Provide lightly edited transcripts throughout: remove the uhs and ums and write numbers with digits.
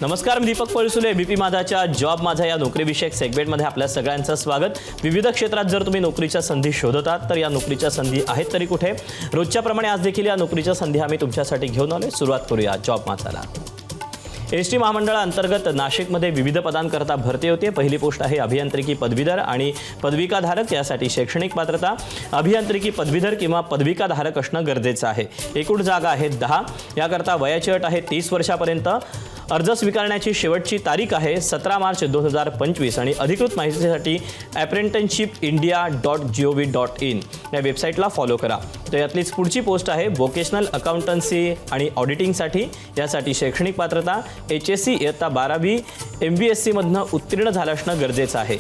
नमस्कार, मी Deepak Palsule. ABP माझाच्या job माझा या नोकरीविषयक सेगमेंटमध्ये आपल्या सगळ्यांचं स्वागत. विविध क्षेत्रात जर तुम्ही नोकरीच्या संधी शोधत आहात तर या नोकरीच्या संधी आहेत तरी कुठे. रोजच्या प्रमाणे आज देखील या नोकरीच्या संधी आम्ही तुमच्यासाठी घेऊन आलोय. सुरुवात करूया जॉब माझाला. एसटी महामंडळाअंतर्गत नाशिकमध्ये विविध पदांकरता भरती होते. पहिली पोस्ट आहे अभियांत्रिकी पदवीधर आणि पदविकाधारक. यासाठी शैक्षणिक पात्रता अभियांत्रिकी पदवीधर किंवा पदविकाधारक असणं गरजेचं आहे. एकूण जागा आहेत 10. याकरता वयाची अट आहे 30 वर्षापर्यंत. अर्ज स्वीकारण्याची शेवटची तारीख आहे 17 मार्च 2025 आणि अधिकृत माहितीसाठी apprenticeshipindia.gov.in या वेबसाईटला फॉलो करा. तर यातलीच पुढची पोस्ट आहे वोकेशनल अकाउंटन्सी आणि ऑडिटिंगसाठी. यासाठी शैक्षणिक पात्रता HSC इयत्ता 12वी MBSc मधनं उत्तीर्ण झालं असणं गरजेचं आहे.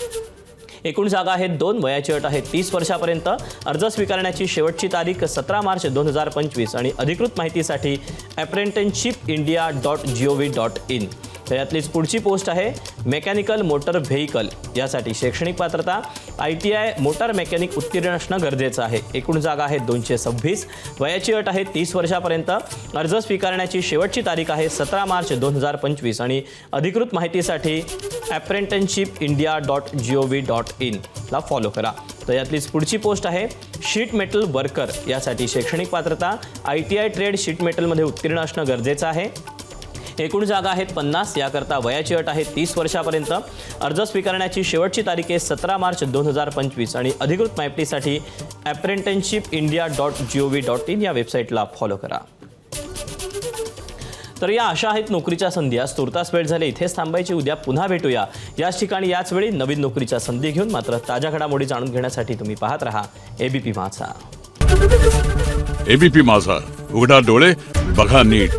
एकूण जागा आहेत 2. वयाची अट आहे 30 वर्षापर्यंत. अर्ज स्वीकारण्याची शेवटची तारीख 17 मार्च 2025 आणि अधिकृत माहितीसाठी apprenticeshipindia.gov.in. तर यातलीच पुढची पोस्ट आहे मेकॅनिकल मोटर व्हेकल. यासाठी शैक्षणिक पात्रता ITI मोटार मेकॅनिक उत्तीर्ण असणं गरजेचं आहे. एकूण जागा आहेत 226. वयाची अट आहे 30 वर्षापर्यंत. अर्ज स्वीकारण्याची शेवटची तारीख आहे 17 मार्च 2025 आणि अधिकृत माहितीसाठी apprenticeshipindia.gov.in ला फॉलो करा. तर यातलीच पुढची पोस्ट आहे शीट मेटल वर्कर. यासाठी शैक्षणिक पात्रता ITI ट्रेड शीट मेटलमध्ये उत्तीर्ण असणं गरजेचं आहे. एकूण जागा आहेत 50. याकरता वयाची अट आहे 30 वर्षापर्यंत. अर्ज स्वीकारण्याची शेवटची तारीख आहे 17 मार्च 2025 आणि अधिकृत माहितीसाठी apprenticeshipindia.gov.in या वेबसाईटला फॉलो करा. तर या अशा आहेत नोकरीच्या संधी. आज तुर्तास वेळ झाली इथेच थांबायची. उद्या पुन्हा भेटूया याच ठिकाणी याच वेळी नवीन नोकरीच्या संधी घेऊन. मात्र ताज्या घडामोडी जाणून घेण्यासाठी तुम्ही पाहत रहा एबीपी माझा. एबीपी माझा, उघडा डोळे बघा नीट.